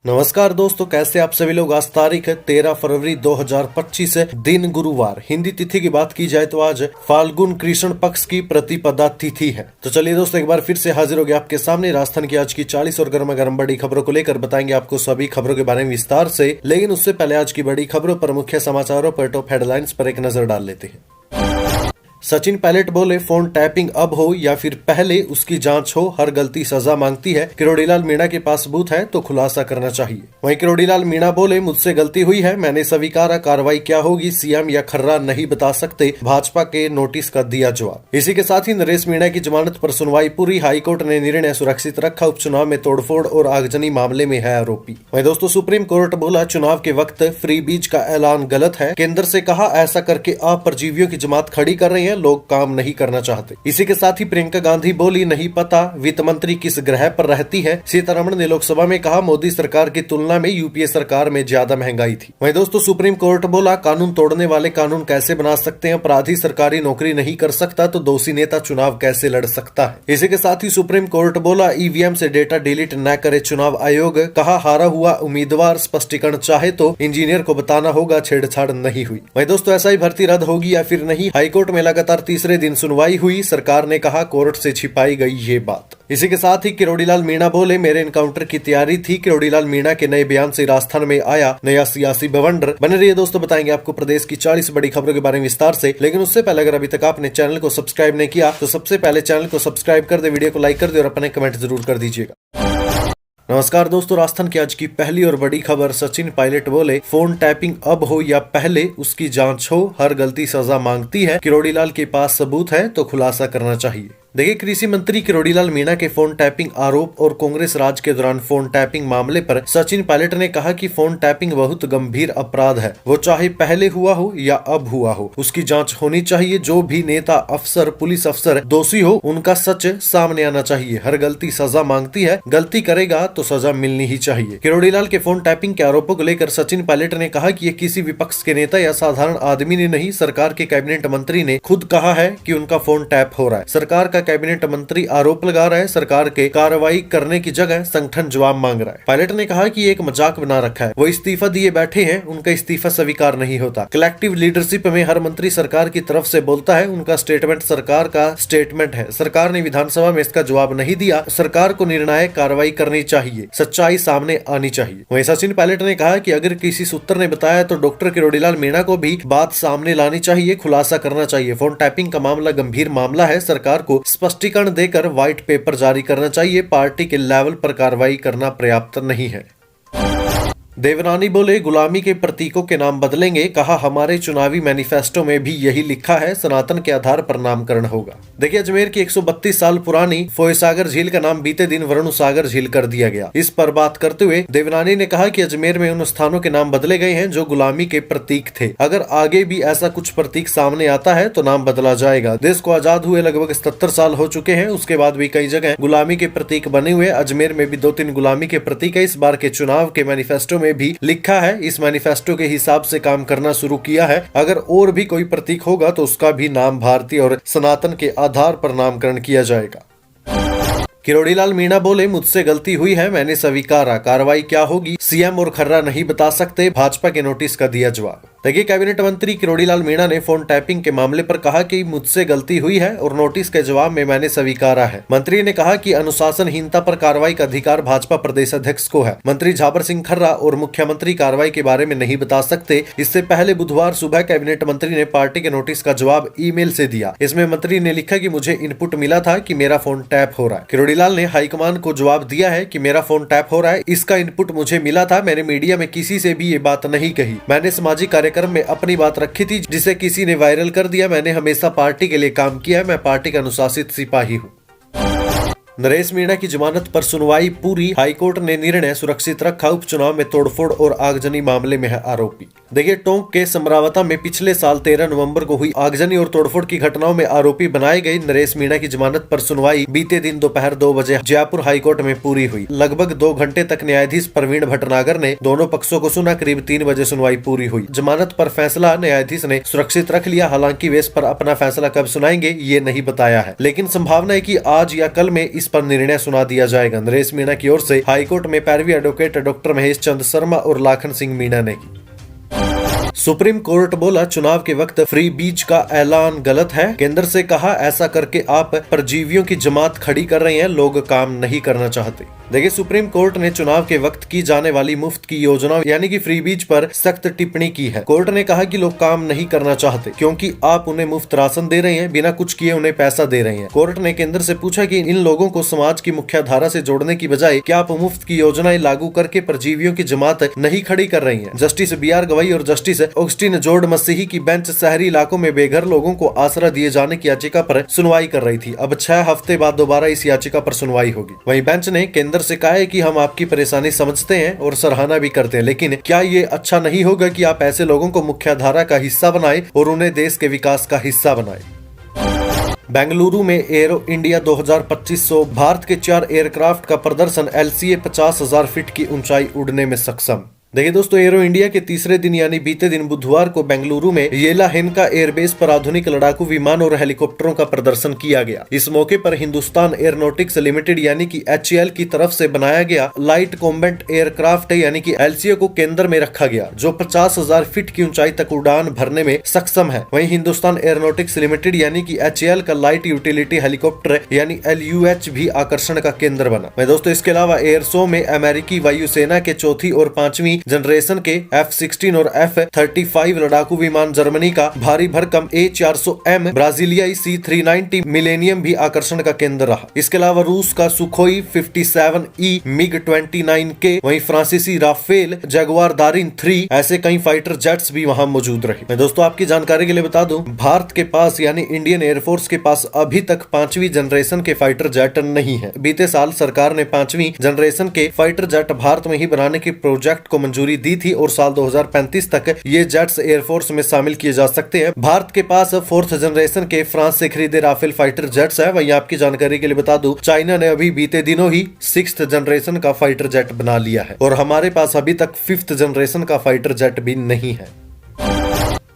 नमस्कार दोस्तों, कैसे आप सभी लोग। आज तारीख है 13 फरवरी 2025 दिन गुरुवार। हिंदी तिथि की बात की जाए तो आज फाल्गुन कृष्ण पक्ष की प्रतिपदा तिथि है। तो चलिए दोस्तों, एक बार फिर से हाजिर हो गया आपके सामने राजस्थान की आज की 40 और गर्मा गर्म बड़ी खबरों को लेकर बताएंगे आपको सभी खबरों के बारे में विस्तार से। लेकिन उससे पहले आज की बड़ी खबरों पर, मुख्य समाचारों पर, टॉप हेडलाइंस पर एक नजर डाल लेते हैं। सचिन पायलट बोले, फोन टैपिंग अब हो या फिर पहले उसकी जांच हो, हर गलती सजा मांगती है। किरोड़ीलाल मीणा के पास सबूत है तो खुलासा करना चाहिए। वहीं किरोड़ीलाल मीणा बोले, मुझसे गलती हुई है, मैंने स्वीकारा, कार्रवाई क्या होगी सीएम या खर्रा नहीं बता सकते, भाजपा के नोटिस का दिया जवाब। इसी के साथ ही नरेश मीणा की जमानत पर सुनवाई पूरी, हाईकोर्ट ने निर्णय सुरक्षित रखा, उपचुनाव में तोड़फोड़ और आगजनी मामले में है आरोपी। वहीं दोस्तों, सुप्रीम कोर्ट बोला, चुनाव के वक्त फ्री बीज का ऐलान गलत है। केंद्र से कहा, ऐसा करके आप परजीवियों की जमात खड़ी कर रहे हैं, लोग काम नहीं करना चाहते। इसी के साथ ही प्रियंका गांधी बोली, नहीं पता वित्त मंत्री किस ग्रह पर रहती है। सीतारमण ने लोकसभा में कहा, मोदी सरकार की तुलना में यूपीए सरकार में ज्यादा महंगाई थी। वहीं दोस्तों, सुप्रीम कोर्ट बोला, कानून तोड़ने वाले कानून कैसे बना सकते हैं, अपराधी सरकारी नौकरी नहीं कर सकता तो दोषी नेता चुनाव कैसे लड़ सकता है। इसी के साथ ही सुप्रीम कोर्ट बोला, ईवीएम से डेटा डिलीट न करे चुनाव आयोग। कहा, हारा हुआ उम्मीदवार स्पष्टीकरण चाहे तो इंजीनियर को बताना होगा, छेड़छाड़ नहीं हुई। वहीं दोस्तों, एसआई भर्ती रद्द होगी या फिर नहीं, हाईकोर्ट में लगातार तीसरे दिन सुनवाई हुई। सरकार ने कहा, कोर्ट से छिपाई गई ये बात। इसी के साथ ही किरोड़ीलाल मीणा बोले, मेरे एनकाउंटर की तैयारी थी। किरोड़ीलाल मीणा के नए बयान से राजस्थान में आया नया सियासी बवंडर। बने रहिए दोस्तों, बताएंगे आपको प्रदेश की 40 बड़ी खबरों के बारे में विस्तार से। लेकिन उससे पहले, अगर अभी तक आपने चैनल को सब्सक्राइब नहीं किया तो सबसे पहले चैनल को सब्सक्राइब कर दे, वीडियो को लाइक कर दे और अपने कमेंट जरूर कर दीजिएगा। नमस्कार दोस्तों, राजस्थान की आज की पहली और बड़ी खबर। सचिन पायलट बोले, फोन टैपिंग अब हो या पहले उसकी जांच हो, हर गलती सजा मांगती है। किरोड़ीलाल के पास सबूत है तो खुलासा करना चाहिए। देखिए, कृषि मंत्री किरोड़ीलाल मीणा के फोन टैपिंग आरोप और कांग्रेस राज के दौरान फोन टैपिंग मामले पर सचिन पायलट ने कहा कि फोन टैपिंग बहुत गंभीर अपराध है। वो चाहे पहले हुआ हो या अब हुआ हो, उसकी जांच होनी चाहिए। जो भी नेता, अफसर, पुलिस अफसर दोषी हो, उनका सच सामने आना चाहिए। हर गलती सजा मांगती है, गलती करेगा तो सजा मिलनी ही चाहिए। किरोड़ीलाल के फोन टैपिंग के आरोपों को लेकर सचिन पायलट ने कहा कि ये किसी विपक्ष के नेता या साधारण आदमी ने नहीं, सरकार के कैबिनेट मंत्री ने खुद कहा है कि उनका फोन टैप हो रहा है। सरकार का कैबिनेट मंत्री आरोप लगा रहा है, सरकार के कार्रवाई करने की जगह संगठन जवाब मांग रहा है। पायलट ने कहा कि एक मजाक बना रखा है, वो इस्तीफा दिए बैठे हैं, उनका इस्तीफा स्वीकार नहीं होता। कलेक्टिव लीडरशिप में हर मंत्री सरकार की तरफ से बोलता है, उनका स्टेटमेंट सरकार का स्टेटमेंट है। सरकार ने विधानसभा में इसका जवाब नहीं दिया। सरकार को निर्णायक कार्रवाई करनी चाहिए, सच्चाई सामने आनी चाहिए। वहीं सचिन पायलट ने कहा कि अगर किसी सूत्र ने बताया तो डॉक्टर किरोड़ीलाल मीणा को भी बात सामने लानी चाहिए, खुलासा करना चाहिए। फोन टैपिंग का मामला गंभीर मामला है, सरकार को स्पष्टीकरण देकर व्हाइट पेपर जारी करना चाहिए। पार्टी के लेवल पर कार्रवाई करना पर्याप्त नहीं है। देवरानी बोले, गुलामी के प्रतीकों के नाम बदलेंगे। कहा, हमारे चुनावी मैनिफेस्टो में भी यही लिखा है, सनातन के आधार पर नामकरण होगा। देखिए, अजमेर की 132 साल पुरानी फोयसागर झील का नाम बीते दिन वरुण सागर झील कर दिया गया। इस पर बात करते हुए देवरानी ने कहा कि अजमेर में उन स्थानों के नाम बदले गए हैं जो गुलामी के प्रतीक थे। अगर आगे भी ऐसा कुछ प्रतीक सामने आता है तो नाम बदला जाएगा। देश को आजाद हुए लगभग 77 साल हो चुके हैं, उसके बाद भी कई जगह गुलामी के प्रतीक बने हुए। अजमेर में भी 2-3 गुलामी के प्रतीक है। इस बार के चुनाव के मैनिफेस्टो में भी लिखा है, इस मैनिफेस्टो के हिसाब से काम करना शुरू किया है। अगर और भी कोई प्रतीक होगा तो उसका भी नाम भारतीय और सनातन के आधार पर नामकरण किया जाएगा। किरोड़ीलाल मीणा बोले, मुझसे गलती हुई है, मैंने स्वीकारा, कार्रवाई क्या होगी सीएम और खर्रा नहीं बता सकते, भाजपा के नोटिस का दिया जवाब। देखिए, कैबिनेट मंत्री किरोड़ीलाल मीणा ने फोन टैपिंग के मामले पर कहा कि मुझसे गलती हुई है और नोटिस के जवाब में मैंने स्वीकारा है। मंत्री ने कहा कि अनुशासनहीनता पर कार्रवाई का अधिकार भाजपा प्रदेश अध्यक्ष को है। मंत्री झाबर सिंह खर्रा और मुख्यमंत्री कार्रवाई के बारे में नहीं बता सकते। इससे पहले बुधवार सुबह कैबिनेट मंत्री ने पार्टी के नोटिस का जवाब ईमेल से दिया। इसमें मंत्री ने लिखा कि मुझे इनपुट मिला था कि मेरा फोन टैप हो रहा है। किरोड़ीलाल ने हाईकमान को जवाब दिया है कि मेरा फोन टैप हो रहा है, इसका इनपुट मुझे मिला था। मैंने मीडिया में किसी से भी ये बात नहीं कही। मैंने सामाजिक कार्यक्रम में अपनी बात रखी थी जिसे किसी ने वायरल कर दिया। मैंने हमेशा पार्टी के लिए काम किया है, मैं पार्टी का अनुशासित सिपाही हूँ। नरेश मीणा की जमानत पर सुनवाई पूरी, हाईकोर्ट ने निर्णय सुरक्षित रखा, उपचुनाव में तोड़फोड़ और आगजनी मामले में है आरोपी। देखिए, टोंक के समरावता में पिछले साल 13 नवंबर को हुई आगजनी और तोड़फोड़ की घटनाओं में आरोपी बनाए गए नरेश मीणा की जमानत पर सुनवाई बीते दिन दोपहर 2 बजे जयपुर हाईकोर्ट में पूरी हुई। लगभग 2 घंटे तक न्यायाधीश प्रवीण भटनागर ने दोनों पक्षों को सुना। करीब 3 बजे सुनवाई पूरी हुई। जमानत पर फैसला न्यायाधीश ने सुरक्षित रख लिया। हालांकि वे इस पर अपना फैसला कब सुनाएंगे ये नहीं बताया है, लेकिन संभावना है कि आज या कल में इस पर निर्णय सुना दिया जाएगा। नरेश मीणा की ओर से हाईकोर्ट में पैरवी एडवोकेट डॉक्टर महेश चंद शर्मा और लाखन सिंह मीणा ने की। सुप्रीम कोर्ट बोला, चुनाव के वक्त फ्री बीज का ऐलान गलत है। केंद्र से कहा, ऐसा करके आप परजीवियों की जमात खड़ी कर रहे हैं, लोग काम नहीं करना चाहते। देखिए, सुप्रीम कोर्ट ने चुनाव के वक्त की जाने वाली मुफ्त की योजना यानी कि फ्री बीज पर सख्त टिप्पणी की है। कोर्ट ने कहा कि लोग काम नहीं करना चाहते क्योंकि आप उन्हें मुफ्त राशन दे रहे हैं, बिना कुछ किए उन्हें पैसा दे रहे हैं। कोर्ट ने केंद्र से पूछा कि इन लोगों को समाज की मुख्य धारा से जोड़ने की बजाय क्या आप मुफ्त की योजनाएं लागू करके परजीवियों की जमात नहीं खड़ी कर रही है। जस्टिस BR गवई और जस्टिस ऑगस्टिन जोर्ड मसीही की बेंच शहरी इलाकों में बेघर लोगों को आसरा दिए जाने की याचिका पर सुनवाई कर रही थी। अब 6 हफ्ते बाद दोबारा इस याचिका पर सुनवाई होगी। वहीं बेंच ने केंद्र से कहा है कि हम आपकी परेशानी समझते हैं और सराहना भी करते हैं, लेकिन क्या ये अच्छा नहीं होगा कि आप ऐसे लोगों को मुख्य धारा का हिस्सा बनाएं और उन्हें देश के विकास का हिस्सा बनाएं। बेंगलुरु में एरो इंडिया 2025 भारत के 4 एयरक्राफ्ट का प्रदर्शन। LCA 50,000 फीट की ऊंचाई उड़ने में सक्षम। देखिए दोस्तों, एरो इंडिया के तीसरे दिन यानी बीते दिन बुधवार को बेंगलुरु में येलाहेनका एयरबेस पर आधुनिक लड़ाकू विमान और हेलीकॉप्टरों का प्रदर्शन किया गया। इस मौके पर हिंदुस्तान एयरोनॉटिक्स लिमिटेड यानी कि HAL की तरफ से बनाया गया लाइट कॉम्बैट एयरक्राफ्ट यानी कि LCA को केंद्र में रखा गया, जो 50,000 फीट की ऊंचाई तक उड़ान भरने में सक्षम है। वहीं हिंदुस्तान एयरोनॉटिक्स लिमिटेड यानी कि HAL का लाइट यूटिलिटी हेलीकॉप्टर यानी LUH भी आकर्षण का केंद्र बना। दोस्तों, इसके अलावा एयर शो में अमेरिकी वायुसेना के 4th और 5वीं जनरेशन के F-16 और F-35 लड़ाकू विमान, जर्मनी का भारी भरकम A400M, ब्राजीलियाई C-390 मिलेनियम भी आकर्षण का केंद्र रहा। इसके अलावा रूस का सुखोई 57E, MiG-29K, वहीं फ्रांसीसी राफेल, जगुआर दारिन 3, ऐसे कई फाइटर जेट्स भी वहां मौजूद रहे। मैं दोस्तों आपकी जानकारी के लिए बता दूं, भारत के पास यानी इंडियन एयरफोर्स के पास अभी तक 5वीं जनरेशन के फाइटर जेट नहीं है। बीते साल सरकार ने 5वीं जनरेशन के फाइटर जेट भारत में ही बनाने के प्रोजेक्ट को मंजूरी दी थी और साल 2035 तक ये जेट्स एयरफोर्स में शामिल किए जा सकते हैं। भारत के पास 4th जनरेशन के फ्रांस से खरीदे राफेल फाइटर जेट्स है। वहीं आपकी जानकारी के लिए बता दूं, चाइना ने अभी बीते दिनों ही 6th जनरेशन का फाइटर जेट बना लिया है और हमारे पास अभी तक 5th जनरेशन का फाइटर जेट भी नहीं है।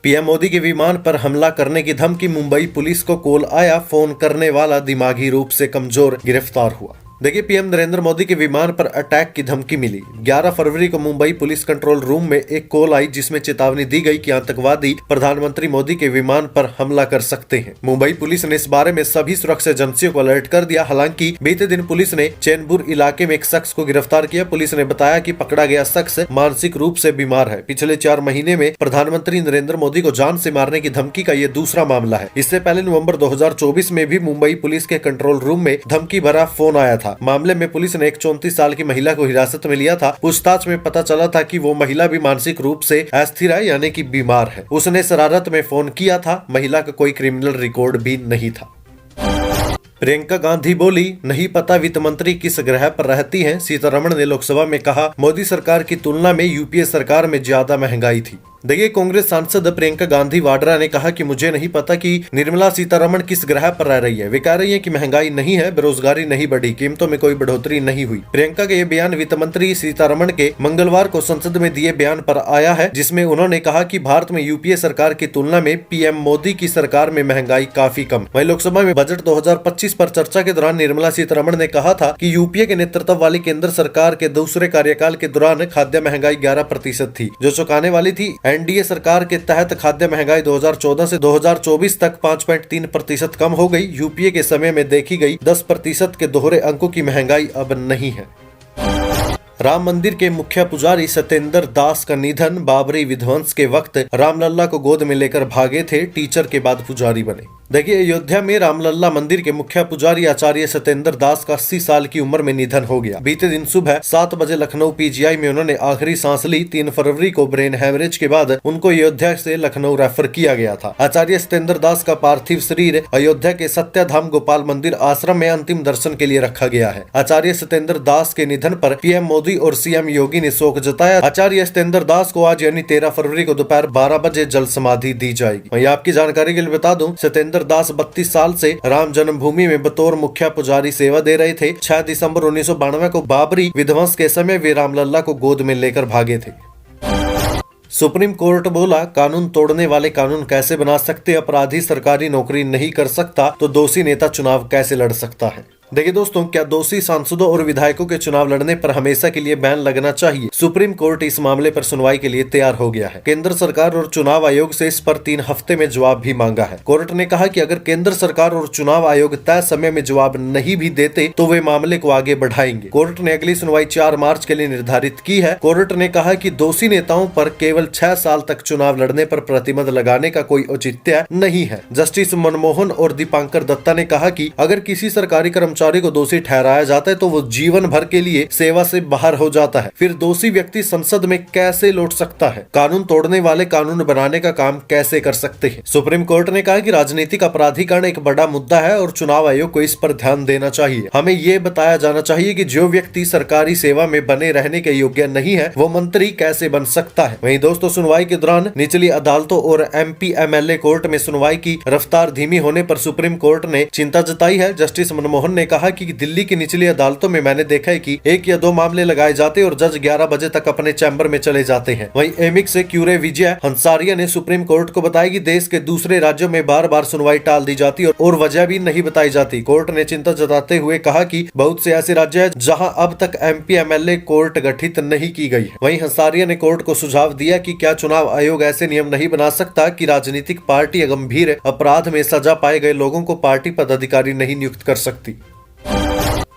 PM मोदी के विमान पर हमला करने की धमकी। मुंबई पुलिस को कॉल आया, फोन करने वाला दिमागी रूप से कमजोर गिरफ्तार हुआ। देखिए, PM नरेंद्र मोदी के विमान पर अटैक की धमकी मिली। 11 फरवरी को मुंबई पुलिस कंट्रोल रूम में एक कॉल आई जिसमें चेतावनी दी गई कि आतंकवादी प्रधानमंत्री मोदी के विमान पर हमला कर सकते हैं। मुंबई पुलिस ने इस बारे में सभी सुरक्षा एजेंसियों को अलर्ट कर दिया। हालांकि बीते दिन पुलिस ने चैनपुर इलाके में एक शख्स को गिरफ्तार किया। पुलिस ने बताया कि पकड़ा गया शख्स मानसिक रूप से बीमार है। पिछले 4 महीने में प्रधानमंत्री नरेंद्र मोदी को जान से मारने की धमकी का ये दूसरा मामला है। इससे पहले नवंबर 2024 में भी मुंबई पुलिस के कंट्रोल रूम में धमकी भरा फोन आया था। मामले में पुलिस ने एक 34 साल की महिला को हिरासत में लिया था। पूछताछ में पता चला था कि वो महिला भी मानसिक रूप से अस्थिर है यानी कि बीमार है। उसने शरारत में फोन किया था। महिला का कोई क्रिमिनल रिकॉर्ड भी नहीं था। प्रियंका गांधी बोली, नहीं पता वित्त मंत्री किस ग्रह पर रहती हैं। सीतारमण ने लोकसभा में कहा, मोदी सरकार की तुलना में UPA सरकार में ज्यादा महंगाई थी। देखिए, कांग्रेस सांसद प्रियंका गांधी वाड्रा ने कहा कि मुझे नहीं पता कि निर्मला सीतारमण किस ग्रह पर रह रही है। वे कह रही है कि महंगाई नहीं है, बेरोजगारी नहीं बढ़ी, कीमतों में कोई बढ़ोतरी नहीं हुई। प्रियंका के ये बयान वित्त मंत्री सीतारमण के मंगलवार को संसद में दिए बयान पर आया है, जिसमें उन्होंने कहा कि भारत में UPA सरकार की तुलना में PM मोदी की सरकार में महंगाई काफी कम। वहीं लोकसभा में बजट 2025 पर चर्चा के दौरान निर्मला सीतारमण ने कहा था कि UPA के नेतृत्व वाली केंद्र सरकार के दूसरे कार्यकाल के दौरान खाद्य महंगाई 11% थी, जो चौंकाने वाली थी। NDA सरकार के तहत खाद्य महंगाई 2014 से 2024 तक 5.3% कम हो गई। UPA के समय में देखी गई 10% के दोहरे अंकों की महंगाई अब नहीं है। राम मंदिर के मुख्य पुजारी सत्येंद्र दास का निधन। बाबरी विध्वंस के वक्त रामलला को गोद में लेकर भागे थे, टीचर के बाद पुजारी बने। देखिए, अयोध्या में रामलला मंदिर के मुख्य पुजारी आचार्य सत्येंद्र दास का 80 साल की उम्र में निधन हो गया। बीते दिन सुबह 7 बजे लखनऊ पीजीआई में उन्होंने आखिरी सांस ली। 3 फरवरी को ब्रेन हैमरेज के बाद उनको अयोध्या से लखनऊ रेफर किया गया था। आचार्य सत्येंद्र दास का पार्थिव शरीर अयोध्या के सत्याधाम गोपाल मंदिर आश्रम में अंतिम दर्शन के लिए रखा गया है। आचार्य सत्येंद्र दास के निधन पर पीएम मोदी और सीएम योगी ने शोक जताया। आचार्य सत्येंद्र दास को आज यानी 13 फरवरी को दोपहर 12 बजे जल समाधि दी जाएगी। वहीं आपकी जानकारी के लिए बता दूं, सत्येंद्र दास 32 साल से राम जन्मभूमि में बतौर मुख्य पुजारी सेवा दे रहे थे। 6 दिसंबर 1992 को बाबरी विध्वंस के समय वे रामलला को गोद में लेकर भागे थे। सुप्रीम कोर्ट बोला, कानून तोड़ने वाले कानून कैसे बना सकते, अपराधी सरकारी नौकरी नहीं कर सकता तो दोषी नेता चुनाव कैसे लड़ सकता है। देखिए दोस्तों, क्या दोषी सांसदों और विधायकों के चुनाव लड़ने पर हमेशा के लिए बैन लगना चाहिए? सुप्रीम कोर्ट इस मामले पर सुनवाई के लिए तैयार हो गया है। केंद्र सरकार और चुनाव आयोग से इस पर 3 हफ्ते में जवाब भी मांगा है। कोर्ट ने कहा कि अगर केंद्र सरकार और चुनाव आयोग तय समय में जवाब नहीं भी देते तो वे मामले को आगे बढ़ाएंगे। कोर्ट ने अगली सुनवाई 4 मार्च के लिए निर्धारित की है। कोर्ट ने कहा कि दोषी नेताओं पर केवल 6 साल तक चुनाव लड़ने पर प्रतिबंध लगाने का कोई औचित्य नहीं है। जस्टिस मनमोहन और दीपांकर दत्ता ने कहा कि अगर किसी सरकारी कर्मचारी को दोषी ठहराया जाता है तो वो जीवन भर के लिए सेवा से बाहर हो जाता है। फिर दोषी व्यक्ति संसद में कैसे लौट सकता है? कानून तोड़ने वाले कानून बनाने का काम कैसे कर सकते हैं? सुप्रीम कोर्ट ने कहा कि राजनीतिक अपराधीकरण एक बड़ा मुद्दा है और चुनाव आयोग को इस पर ध्यान देना चाहिए। हमें ये बताया जाना चाहिए कि जो व्यक्ति सरकारी सेवा में बने रहने के योग्य नहीं है वो मंत्री कैसे बन सकता है। वहीं दोस्तों, सुनवाई के दौरान निचली अदालतों और MP MLA कोर्ट में सुनवाई की रफ्तार धीमी होने पर सुप्रीम कोर्ट ने चिंता जताई है। जस्टिस मनमोहन ने कहा कि दिल्ली की निचली अदालतों में मैंने देखा है कि 1 या 2 मामले लगाए जाते और जज 11 बजे तक अपने चैम्बर में चले जाते हैं। वहीं एमिक्स से क्यूरे विजय हंसारिया ने सुप्रीम कोर्ट को बताया कि देश के दूसरे राज्यों में बार-बार सुनवाई टाल दी जाती और वजह भी नहीं बताई जाती। कोर्ट ने चिंता जताते हुए कहा कि बहुत से ऐसे राज्य हैं जहां अब तक MP MLA कोर्ट गठित नहीं की गई है। वहीं हंसारिया ने कोर्ट को सुझाव दिया कि क्या चुनाव आयोग ऐसे नियम नहीं बना सकता कि राजनीतिक पार्टी या गंभीर अपराध में सजा पाए गए लोगों को पार्टी पदाधिकारी नहीं नियुक्त कर सकती।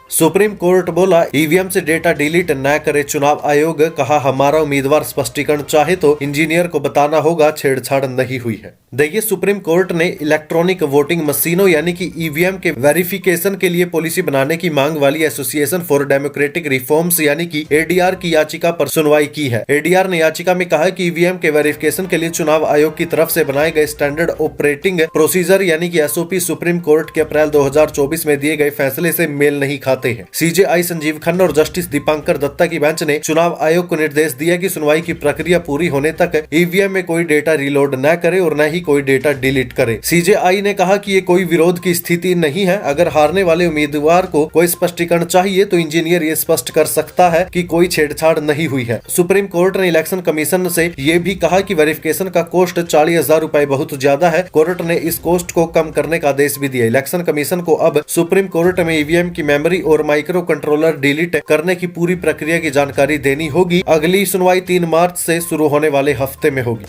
सुप्रीम कोर्ट बोला, ईवीएम से डेटा डिलीट न करे चुनाव आयोग। कहा, हमारा उम्मीदवार स्पष्टीकरण चाहे तो इंजीनियर को बताना होगा, छेड़छाड़ नहीं हुई है। देखिए, सुप्रीम कोर्ट ने इलेक्ट्रॉनिक वोटिंग मशीनों यानी कि ईवीएम के वेरिफिकेशन के लिए पॉलिसी बनाने की मांग वाली एसोसिएशन फॉर डेमोक्रेटिक रिफॉर्म्स यानी कि ADR की याचिका पर सुनवाई की है। ADR ने याचिका में कहा कि ईवीएम के वेरिफिकेशन के लिए चुनाव आयोग की तरफ से बनाए गए स्टैंडर्ड ऑपरेटिंग प्रोसीजर यानी कि SOP सुप्रीम कोर्ट के अप्रैल 2024 में दिए गए फैसले से मेल नहीं खाते हैं। CJI संजीव खन्ना और जस्टिस दीपांकर दत्ता की बेंच ने चुनाव आयोग को निर्देश दिया कि सुनवाई की प्रक्रिया पूरी होने तक ईवीएम में कोई डेटा रिलोड न करे और न ही कोई डेटा डिलीट करे। CJI ने कहा कि ये कोई विरोध की स्थिति नहीं है। अगर हारने वाले उम्मीदवार को कोई स्पष्टीकरण चाहिए तो इंजीनियर ये स्पष्ट कर सकता है कि कोई छेड़छाड़ नहीं हुई है। सुप्रीम कोर्ट ने इलेक्शन कमीशन से ये भी कहा कि वेरिफिकेशन का कॉस्ट 40,000 रुपए बहुत ज्यादा है। कोर्ट ने इस कॉस्ट को कम करने का आदेश भी दिया। इलेक्शन कमीशन को अब सुप्रीम कोर्ट में ईवीएम की मेमोरी और माइक्रो कंट्रोलर डिलीट करने की पूरी प्रक्रिया की जानकारी देनी होगी। अगली सुनवाई 3 मार्च से शुरू होने वाले हफ्ते में होगी।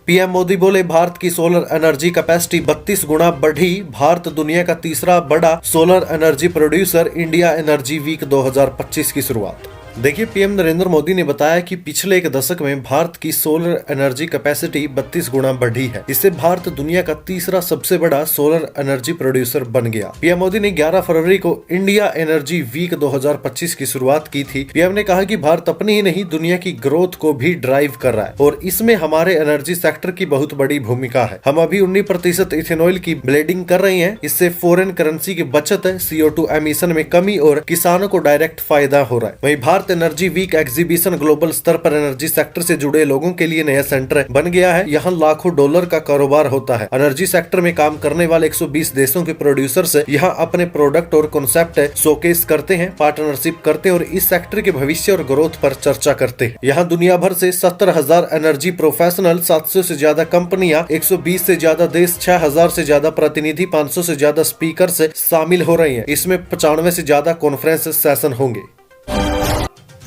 पीएम मोदी बोले, भारत की सोलर एनर्जी कैपेसिटी 32 गुना बढ़ी। भारत दुनिया का तीसरा बड़ा solar energy producer. India energy week 2025 की शुरुआत। देखिए, पीएम नरेंद्र मोदी ने बताया कि पिछले 1 दशक में भारत की सोलर एनर्जी कैपेसिटी 32 गुना बढ़ी है। इससे भारत दुनिया का तीसरा सबसे बड़ा सोलर एनर्जी प्रोड्यूसर बन गया। पीएम मोदी ने 11 फरवरी को इंडिया एनर्जी वीक 2025 की शुरुआत की थी। पीएम ने कहा कि भारत अपनी ही नहीं दुनिया की ग्रोथ को भी ड्राइव कर रहा है और इसमें हमारे एनर्जी सेक्टर की बहुत बड़ी भूमिका है। हम अभी 19% इथेनॉल की ब्लेंडिंग कर रहे हैं। इससे फॉरेन करेंसी की बचत है, CO2 एमिशन में कमी और किसानों को डायरेक्ट फायदा हो रहा है। वहीं Bharat energy week exhibition global स्तर पर एनर्जी सेक्टर से जुड़े लोगों के लिए नया सेंटर बन गया है। यहाँ लाखों डॉलर का कारोबार होता है। एनर्जी सेक्टर में काम करने वाले 120 देशों के प्रोड्यूसर्स यहाँ अपने प्रोडक्ट और कॉन्सेप्ट शोकेस करते हैं, पार्टनरशिप करते हैं और इस सेक्टर के भविष्य और ग्रोथ पर चर्चा करते हैं। यहाँ दुनिया भर से 17,000 एनर्जी प्रोफेशनल, 700 से ज्यादा कंपनियां, 120 से ज्यादा देश, 6,000 से ज्यादा प्रतिनिधि, 500 से ज्यादा स्पीकर से शामिल हो रहे हैं। इसमें 95 से ज्यादा कॉन्फ्रेंस सेशन होंगे।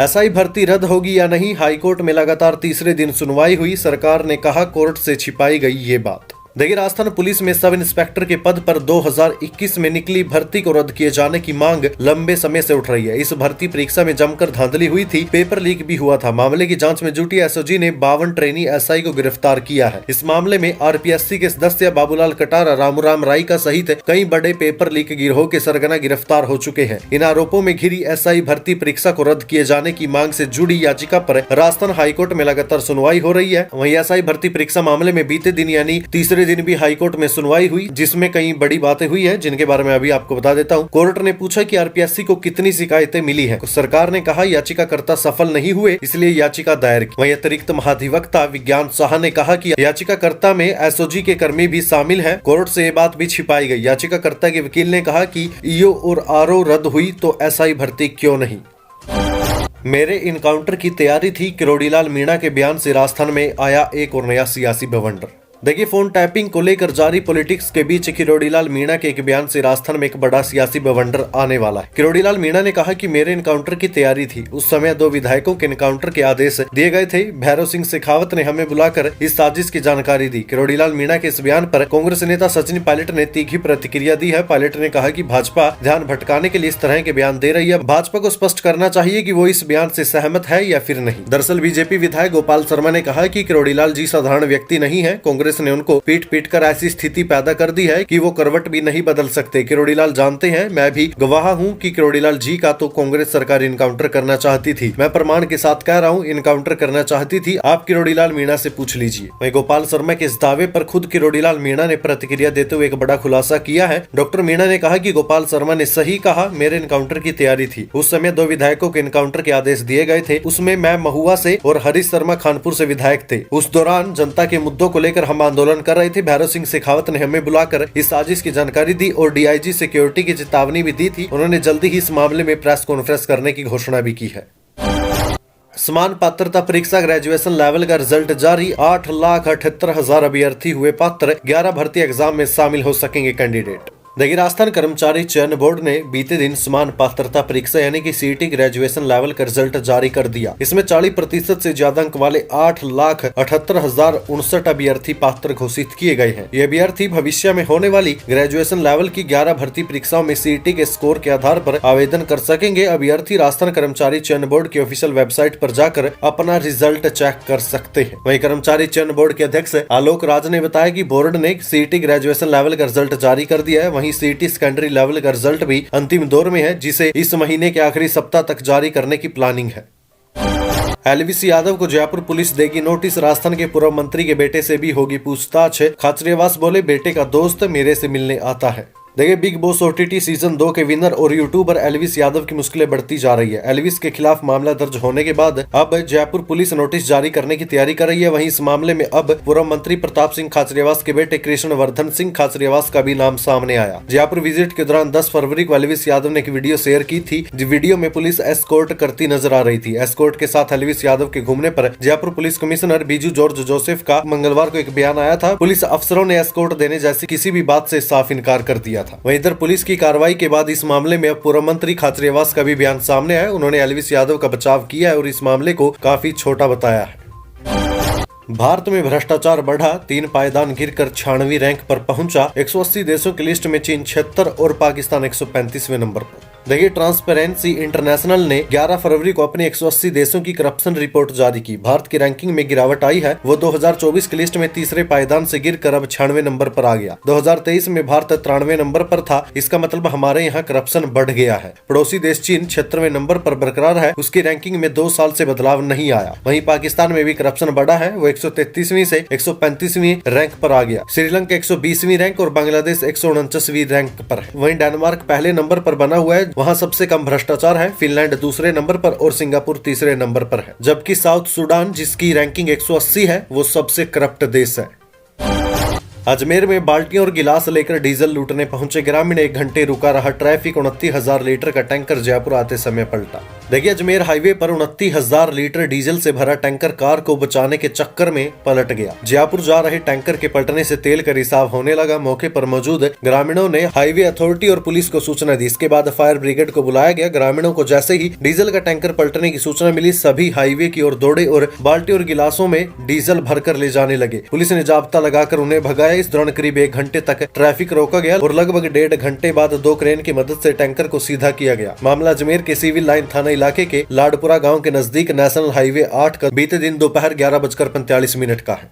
SI भर्ती रद्द होगी या नहीं, हाईकोर्ट में लगातार तीसरे दिन सुनवाई हुई। सरकार ने कहा कोर्ट से छिपाई गई ये बात। देखिए, राजस्थान पुलिस में सब इंस्पेक्टर के पद पर 2021 में निकली भर्ती को रद्द किए जाने की मांग लंबे समय से उठ रही है। इस भर्ती परीक्षा में जमकर धांधली हुई थी, पेपर लीक भी हुआ था। मामले की जांच में जुटी एसओजी ने 52 ट्रेनी एसआई को गिरफ्तार किया है। इस मामले में आरपीएससी के सदस्य बाबूलाल कटारा, रामूराम राय का सहित कई बड़े पेपर लीक गिरोह के सरगना गिरफ्तार हो चुके हैं। इन आरोपों में घिरी एसआई भर्ती परीक्षा को रद्द किए जाने की मांग से जुड़ी याचिका पर राजस्थान हाईकोर्ट में लगातार सुनवाई हो रही है। वहीं एसआई भर्ती परीक्षा मामले में बीते दिन यानी तीसरे दिन भी हाईकोर्ट में सुनवाई हुई, जिसमें कई बड़ी बातें हुई हैं, जिनके बारे में अभी आपको बता देता हूं। कोर्ट ने पूछा कि आरपीएससी को कितनी शिकायतें मिली हैं। सरकार ने कहा याचिकाकर्ता सफल नहीं हुए, इसलिए याचिका दायर की। वहीं अतिरिक्त महाधिवक्ता विज्ञान साहा ने कहा कि याचिकाकर्ता में एसओजी के कर्मी भी शामिल हैं। कोर्ट से ये बात भी छिपाई गई। याचिकाकर्ता के वकील ने कहा कि ईओ और आरओ रद्द हुई तो एसआई भर्ती क्यों नहीं। मेरे इनकाउंटर की तैयारी थी, किरोड़ीलाल मीणा के बयान से राजस्थान में आया एक और नया सियासी बवंडर। देखिए, फोन टैपिंग को लेकर जारी पॉलिटिक्स के बीच किरोड़ीलाल मीणा के एक बयान से राजस्थान में एक बड़ा सियासी बवंडर आने वाला है। किरोड़ीलाल मीणा ने कहा कि मेरे इनकाउंटर की तैयारी थी। उस समय 2 विधायकों के इनकाउंटर के आदेश दिए गए थे। भैरव सिंह शेखावत ने हमें बुलाकर इस साजिश की जानकारी दी। किरोड़ीलाल मीणा के इस बयान पर कांग्रेस नेता सचिन पायलट ने तीखी प्रतिक्रिया दी है। पायलट ने कहा कि भाजपा ध्यान भटकाने के लिए इस तरह के बयान दे रही है। भाजपा को स्पष्ट करना चाहिए कि वो इस बयान से सहमत है या फिर नहीं। दरअसल बीजेपी विधायक गोपाल शर्मा ने कहा कि किरोड़ीलाल जी साधारण व्यक्ति नहीं है। कांग्रेस ने उनको पीट कर ऐसी स्थिति पैदा कर दी है कि वो करवट भी नहीं बदल सकते। किरोड़ीलाल जानते हैं, मैं भी गवाह हूं कि किरोड़ीलाल जी का तो कांग्रेस सरकार इनकाउंटर करना चाहती थी। मैं प्रमाण के साथ कह रहा हूं, इनकाउंटर करना चाहती थी। आप किरोड़ीलाल मीणा से पूछ लीजिए। वहीं गोपाल शर्मा के इस दावे पर खुद किरोड़ीलाल मीणा ने प्रतिक्रिया देते हुए एक बड़ा खुलासा किया है। डॉक्टर मीणा ने कहा कि गोपाल शर्मा ने सही कहा, मेरे इनकाउंटर की तैयारी थी। उस समय 2 विधायकों के इनकाउंटर के आदेश दिए गए थे। उसमें मैं महुआ से और हरीश शर्मा खानपुर से विधायक थे। उस दौरान जनता के मुद्दों को लेकर हम आंदोलन कर रहे थे। भैरव सिंह शेखावत ने हमें बुलाकर इस साजिश की जानकारी दी और डीआईजी सिक्योरिटी की चेतावनी भी दी थी। उन्होंने जल्दी ही इस मामले में प्रेस कॉन्फ्रेंस करने की घोषणा भी की है। समान पात्रता परीक्षा ग्रेजुएशन लेवल का रिजल्ट जारी। 8,78,000 अभ्यर्थी हुए पात्र। 11 भर्ती एग्जाम में शामिल हो सकेंगे कैंडिडेट। देखिए, राजस्थान कर्मचारी चयन बोर्ड ने बीते दिन समान पात्रता परीक्षा यानी कि सीईटी ग्रेजुएशन लेवल का रिजल्ट जारी कर दिया। इसमें 40% से ज्यादा अंक वाले 8,78,059 अभ्यर्थी पात्र घोषित किए गए हैं। ये अभ्यर्थी भविष्य में होने वाली ग्रेजुएशन लेवल की 11 भर्ती परीक्षाओं में सीईटी के स्कोर के आधार पर आवेदन कर सकेंगे। अभ्यर्थी राजस्थान कर्मचारी चयन बोर्ड की ऑफिशियल वेबसाइट पर जाकर अपना रिजल्ट चेक कर सकते हैं। वहीं कर्मचारी चयन बोर्ड के अध्यक्ष आलोक राज ने बताया कि बोर्ड ने सीईटी ग्रेजुएशन लेवल का रिजल्ट जारी कर दिया है। वहीं सीईटी सेकेंडरी लेवल का रिजल्ट भी अंतिम दौर में है, जिसे इस महीने के आखिरी सप्ताह तक जारी करने की प्लानिंग है। एलवीसी यादव को जयपुर पुलिस देगी नोटिस। राजस्थान के पूर्व मंत्री के बेटे से भी होगी पूछताछ। खाचरियावास बोले, बेटे का दोस्त मेरे से मिलने आता है। देखिए, बिग बॉस ओटीटी सीजन 2 के विनर और यूट्यूबर एल्विस यादव की मुश्किलें बढ़ती जा रही है। एल्विस के खिलाफ मामला दर्ज होने के बाद अब जयपुर पुलिस नोटिस जारी करने की तैयारी कर रही है। वहीं इस मामले में अब पूर्व मंत्री प्रताप सिंह खाचरियावास के बेटे कृष्ण वर्धन सिंह खाचरियावास का भी नाम सामने आया। जयपुर विजिट के दौरान 10 फरवरी को एल्विस यादव ने एक वीडियो शेयर की थी। वीडियो में पुलिस एस्कॉर्ट करती नजर आ रही थी। एस्कॉर्ट के साथ एल्विस यादव के घूमने पर Jaipur police commissioner Biju George Joseph का मंगलवार को एक बयान आया था। पुलिस अफसरों ने एस्कॉर्ट देने जैसी किसी भी बात से साफ इनकार कर दिया था। वहीं इधर पुलिस की कार्रवाई के बाद इस मामले में अब पूर्व मंत्री खाचरियावास का भी बयान सामने आया। उन्होंने एल्विस यादव का बचाव किया है और इस मामले को काफी छोटा बताया है। भारत में भ्रष्टाचार बढ़ा। 3 पायदान गिरकर 96वीं रैंक पर पहुंचा। 180 देशों की लिस्ट में चीन 76 और पाकिस्तान 135वें नंबर पर। देखिए, ट्रांसपेरेंसी इंटरनेशनल ने 11 फरवरी को अपनी 180 देशों की करप्शन रिपोर्ट जारी की। भारत की रैंकिंग में गिरावट आई है। वो 2024 की लिस्ट में तीसरे पायदान से गिरकर अब 96वें नंबर पर आ गया। 2023 में भारत 93वें नंबर पर था। इसका मतलब हमारे यहाँ करप्शन बढ़ गया है। पड़ोसी देश चीन 76वें नंबर पर बरकरार है। उसकी रैंकिंग में 2 साल से बदलाव नहीं आया। वहीं पाकिस्तान में भी करप्शन बढ़ा है। वो 133वीं से 135वीं रैंक पर आ गया। श्रीलंका 120वीं रैंक और बांग्लादेश 149वीं रैंक पर है। वहीं डेनमार्क पहले नंबर पर बना हुआ है। वहां सबसे कम भ्रष्टाचार है। फिनलैंड दूसरे नंबर पर और सिंगापुर तीसरे नंबर पर है। जबकि साउथ सूडान, जिसकी रैंकिंग 180 है, वो सबसे करप्ट देश है। अजमेर में बाल्टियों और गिलास लेकर डीजल लूटने पहुंचे ग्रामीण। 1 घंटे रुका रहा ट्रैफिक। 29,000 लीटर का टैंकर जयपुर आते समय पलटा। देखिए, अजमेर हाईवे पर 29,000 लीटर डीजल से भरा टैंकर कार को बचाने के चक्कर में पलट गया। जयपुर जा रहे टैंकर के पलटने से तेल का रिसाव होने लगा। मौके पर मौजूद ग्रामीणों ने हाईवे अथॉरिटी और पुलिस को सूचना दी। इसके बाद फायर ब्रिगेड को बुलाया गया। ग्रामीणों को जैसे ही डीजल का टैंकर पलटने की सूचना मिली, सभी हाईवे की ओर दौड़े और बाल्टी और गिलासों में डीजल भरकर ले जाने लगे। पुलिस ने जाब्ता लगाकर उन्हें भगाया। इस दौरान करीब 1 घंटे तक ट्रैफिक रोका गया और लगभग 1.5 घंटे बाद 2 क्रेन की मदद से टैंकर को सीधा किया गया। मामला अजमेर के सिविल लाइन थाना इलाके के लाडपुरा गांव के नजदीक नेशनल हाईवे 8 का बीते दिन दोपहर 11:45 का है।